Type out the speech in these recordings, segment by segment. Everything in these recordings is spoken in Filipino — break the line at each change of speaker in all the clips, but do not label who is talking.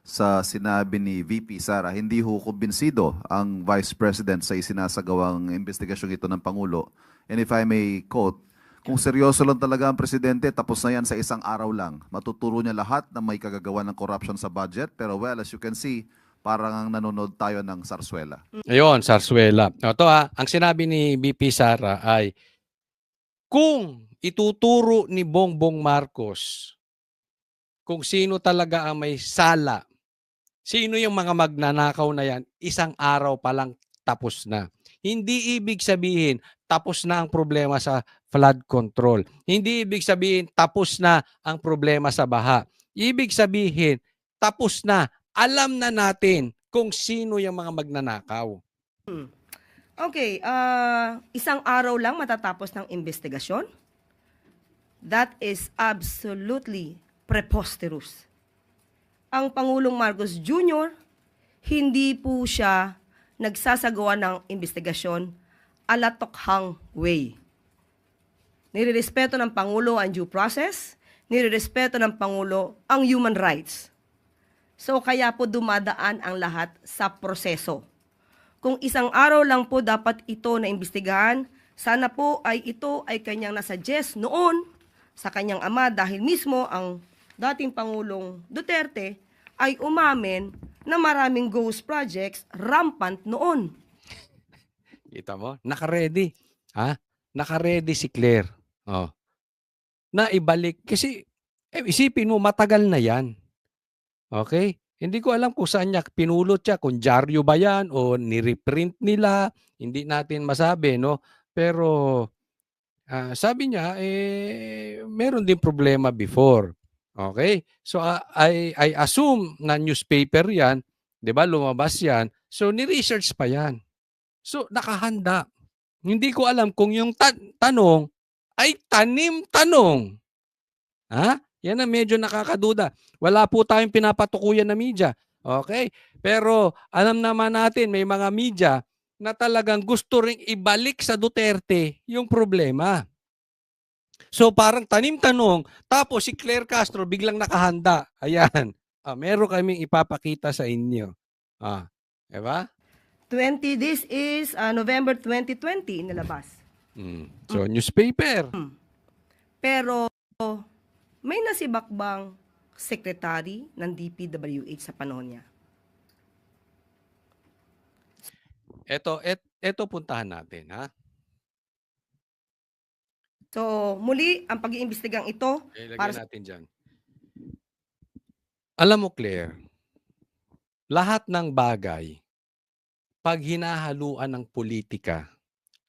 sa sinabi ni VP Sara. Hindi ho kumbinsido ang Vice President sa isinasagawang investigasyong ito ng Pangulo. And if I may quote, kung seryoso lang talaga ang Presidente, tapos na yan sa isang araw lang. Matuturo niya lahat na may kagagawa ng corruption sa budget. Pero well, as you can see, parang nanonood tayo ng sarswela.
Ayun, Sarsuela. Ito ang sinabi ni VP Sara ay, kung ituturo ni Bongbong Marcos kung sino talaga ang may sala, sino yung mga magnanakaw na yan, isang araw pa lang tapos na. Hindi ibig sabihin tapos na ang problema sa flood control. Hindi ibig sabihin tapos na ang problema sa baha. Ibig sabihin tapos na, alam na natin kung sino yung mga magnanakaw.
Okay, isang araw lang matatapos ng investigasyon? That is absolutely preposterous. Ang Pangulong Marcos Jr., hindi po siya nagsasagawa ng investigasyon alatokhang way. Nirerespeto ng Pangulo ang due process, nirerespeto ng Pangulo ang human rights. So kaya po dumadaan ang lahat sa proseso. Kung isang araw lang po dapat ito na imbestigahan, sana po ay ito ay kanyang nasuggest noon sa kanyang ama dahil mismo ang dating Pangulong Duterte ay umamin na maraming ghost projects rampant noon.
Kita mo? Naka-ready. Ha? Naka-ready si Claire. Oh. Na ibalik. Kasi, isipin mo, matagal na yan. Okay? Hindi ko alam kung saan niya pinulot siya, kung dyaryo ba yan o nireprint nila, hindi natin masabi, no? Pero sabi niya, meron din problema before. Okay? So I assume na newspaper yan, 'di ba? Lumabas yan. So ni-research pa yan. So nakahanda. Hindi ko alam kung yung tanong ay tanim-tanong. Ha? Yan ang medyo nakakaduda. Wala po tayong pinapatukuyan na media. Okay? Pero alam naman natin, may mga media na talagang gusto ring ibalik sa Duterte yung problema. So parang tanim-tanong, tapos si Claire Castro biglang nakahanda. Ayan. Meron kaming ipapakita sa inyo. Diba?
This is November 2020 inilabas.
So newspaper.
Pero may nasibakbang secretary ng DPWH sa panahon niya.
Ito puntahan natin, ha?
So, muli, ang pag-iimbestigang ito,
Ilagay natin dyan. Alam mo, Claire, lahat ng bagay, pag hinahaluan ng politika,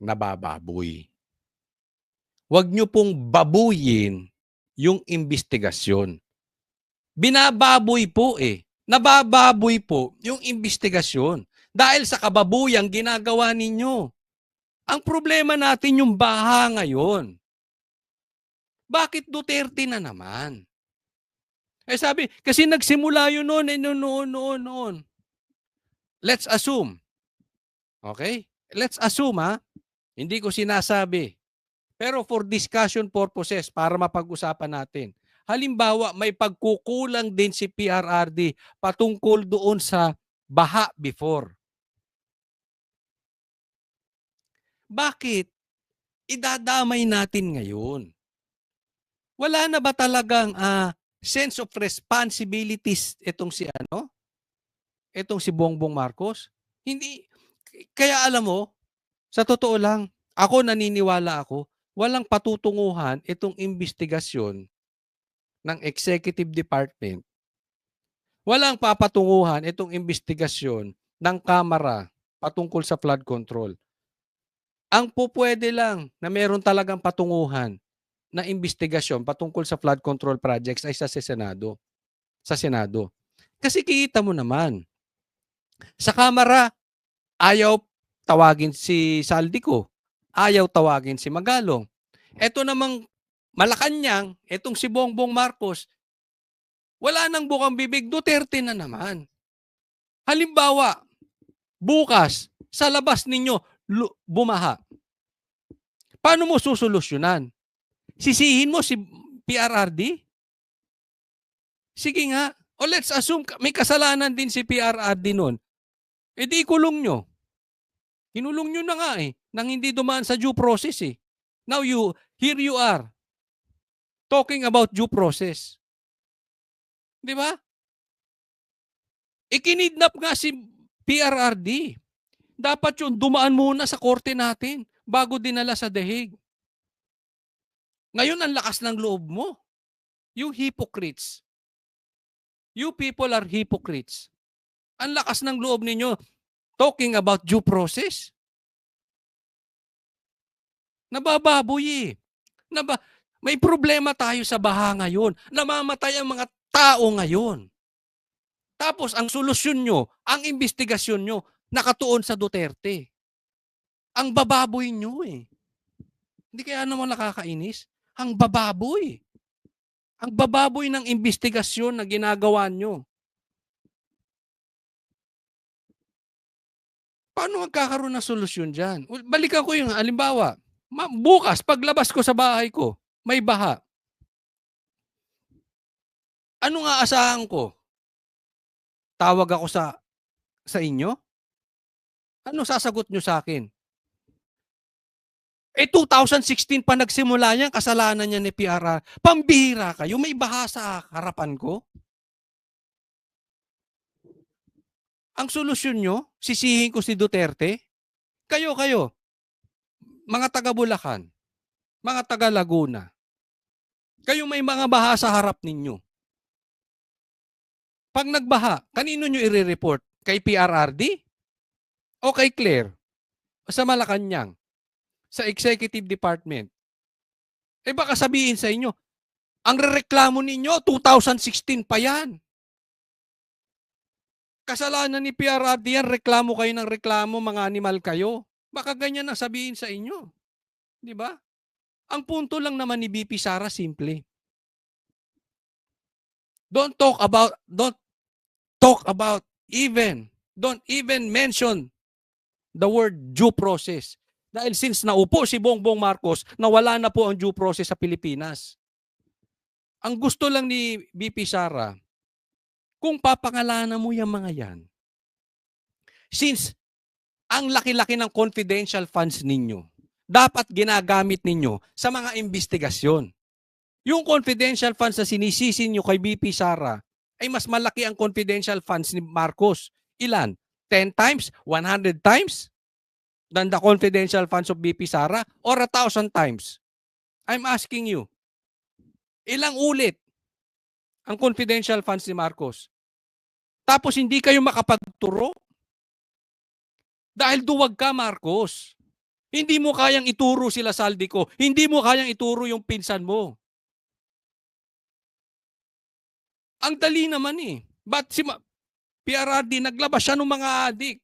nabababoy. Huwag nyo pong babuyin yung investigasyon. Binababoy po Nabababoy po yung investigasyon. Dahil sa kababuyang ginagawa ninyo. Ang problema natin yung baha ngayon. Bakit Duterte na naman? Sabi, kasi nagsimula yun noon. Let's assume. Okay? Let's assume, ha? Hindi ko sinasabi. Pero for discussion purposes, para mapag-usapan natin. Halimbawa, may pagkukulang din si PRRD patungkol doon sa baha before. Bakit idadamay natin ngayon? Wala na ba talagang sense of responsibilities itong si Bongbong Marcos? Hindi. Kaya alam mo, sa totoo lang, naniniwala ako, walang patutunguhan itong investigasyon ng Executive Department. Walang papatunguhan itong investigasyon ng Kamara patungkol sa flood control. Ang pupwede lang na meron talagang patunguhan na investigasyon patungkol sa flood control projects ay sa Senado. Sa Senado. Kasi kita mo naman, sa Kamara, ayaw tawagin si Saldico. Ayaw tawagin si Magalong. Ito namang Malacanang, itong si Bongbong Marcos, wala nang bukang bibig, Duterte na naman. Halimbawa, bukas, sa labas ninyo, bumaha. Paano mo susolusyonan? Sisihin mo si PRRD? Sige nga, O let's assume may kasalanan din si PRRD nun. E di ikulong nyo. Kinulong nyo na nga nang hindi dumaan sa due process Now here you are, talking about due process. Di ba? Ikinidnap nga si PRRD. Dapat yun, dumaan muna sa korte natin bago dinala sa deheg. Ngayon, ang lakas ng loob mo. You hypocrites. You people are hypocrites. Ang lakas ng loob ninyo talking about due process. Nabababoy may problema tayo sa baha ngayon. Namamatay ang mga tao ngayon. Tapos ang solusyon nyo, ang investigasyon nyo, nakatuon sa Duterte. Ang bababoy nyo Hindi kaya naman nakakainis? Ang bababoy. Ang bababoy ng investigasyon na ginagawa nyo. Paano magkakaroon ng solusyon dyan? Balikan ko yung halimbawa. Bukas, paglabas ko sa bahay ko, may baha. Ano nga asahan ko? Tawag ako sa inyo? Ano sasagot nyo sa akin? 2016 pa nagsimula yan, kasalanan niya ni PRR. Pambihira kayo, may baha sa harapan ko. Ang solusyon nyo, sisihin ko si Duterte? Kayo, mga taga Bulacan, mga taga Laguna, kayo may mga baha sa harap ninyo. Pag nagbaha, kanino nyo i-report? Kay PRRD? O kay Claire? O sa Malacanang? Sa Executive Department? Baka sabihin sa inyo, ang rereklamo ninyo, 2016 pa yan. Kasalanan ni PRRD yan, reklamo kayo ng reklamo, mga animal kayo. Baka ganyan ang sabihin sa inyo. Di ba? Ang punto lang naman ni BP Sara, simple. Don't talk about don't even mention the word due process. Dahil since naupo si Bongbong Marcos, nawala na po ang due process sa Pilipinas. Ang gusto lang ni BP Sara, kung papangalanan mo yung mga yan, since ang laki-laki ng confidential funds ninyo, dapat ginagamit ninyo sa mga investigasyon. Yung confidential funds na sinisisi nyo kay BP Sara, ay mas malaki ang confidential funds ni Marcos. Ilan? 10 times? 100 times? Than the confidential funds of BP Sara? Or 1,000 times? I'm asking you. Ilang ulit ang confidential funds ni Marcos? Tapos hindi kayo makapagturo? Dahil duwag ka, Marcos. Hindi mo kayang ituro sila Saldico. Hindi mo kayang ituro yung pinsan mo. Ang dali naman But si PRRD, naglabas siya ng mga adik.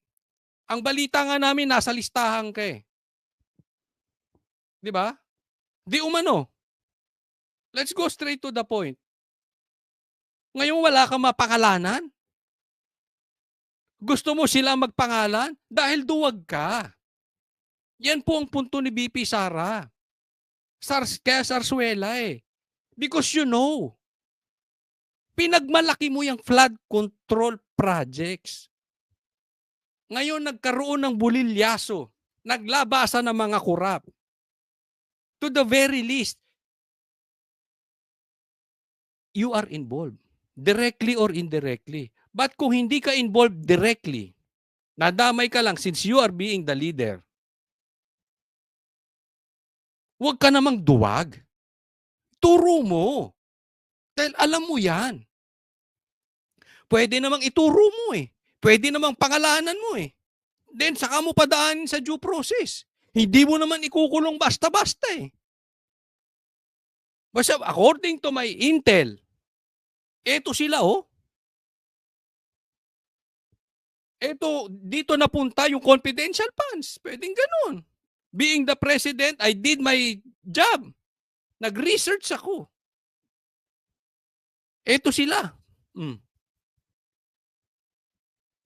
Ang balita nga namin, nasa listahan ka Di ba? Di umano. Let's go straight to the point. Ngayon wala kang mapangalanan? Gusto mo sila magpangalan? Dahil duwag ka. Yan po ang punto ni BP Sara. Kaya Sarsuela Because you know, pinagmalaki mo yung flood control projects. Ngayon nagkaroon ng bulilyaso. Naglabasan ng mga kurap. To the very least, you are involved. Directly or indirectly. But kung hindi ka involved directly, nadamay ka lang since you are being the leader, huwag ka namang duwag. Turo mo. Dahil alam mo yan. Pwede namang ituro mo Pwede namang pangalanan mo Then saka mo padaanin sa due process. Hindi mo naman ikukulong basta-basta Basta according to my intel, eto sila Eto, dito napunta yung confidential funds. Pwedeng ganun. Being the president, I did my job. Nag-research ako. Eto sila.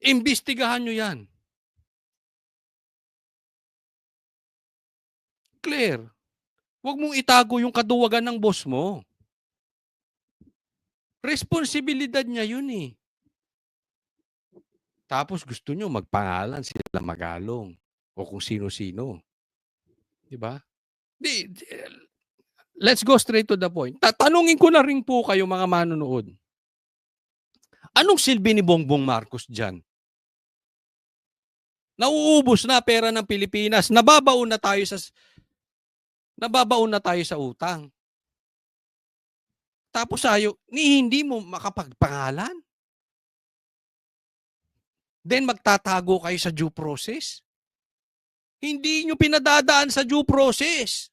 Imbestigahan nyo yan. Claire, huwag mong itago yung kaduwagan ng boss mo. Responsibilidad niya yun eh. Tapos gusto nyo magpangalan sila Magalong o kung sino-sino. Di ba? Let's go straight to the point. Tatanungin ko na rin po kayo mga manonood. Anong silbi ni Bongbong Marcos dyan? Nauubos na pera ng Pilipinas. Nababaon na tayo sa utang. Tapos hindi mo makapagpangalan. Then magtatago kayo sa due process. Hindi nyo pinadadaan sa due process.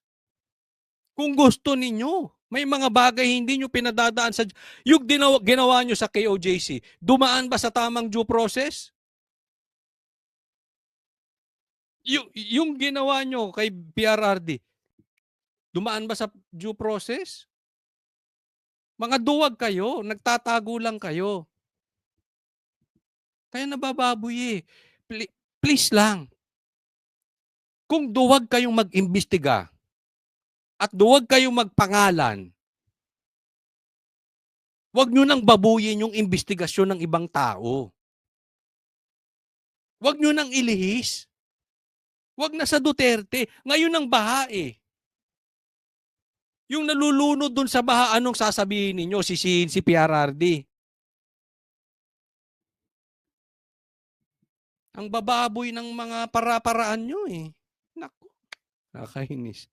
Kung gusto ninyo, may mga bagay hindi nyo pinadadaan sa... Yung ginawa nyo sa KOJC, dumaan ba sa tamang due process? Yung ginawa nyo kay PRRD, dumaan ba sa due process? Mga duwag kayo, nagtatago lang kayo. Kaya nabababoy eh. Please lang. Kung duwag kayong mag-imbestiga at duwag kayong magpangalan, wag nyo nang babuyin yung investigasyon ng ibang tao. Wag nyo nang ilihis. Wag na sa Duterte. Ngayon ang baha eh. Yung nalulunod dun sa baha, anong sasabihin ninyo? Sisihin si PRRD. Ang bababoy ng mga para-paraan nyo eh. Naku, nakakainis.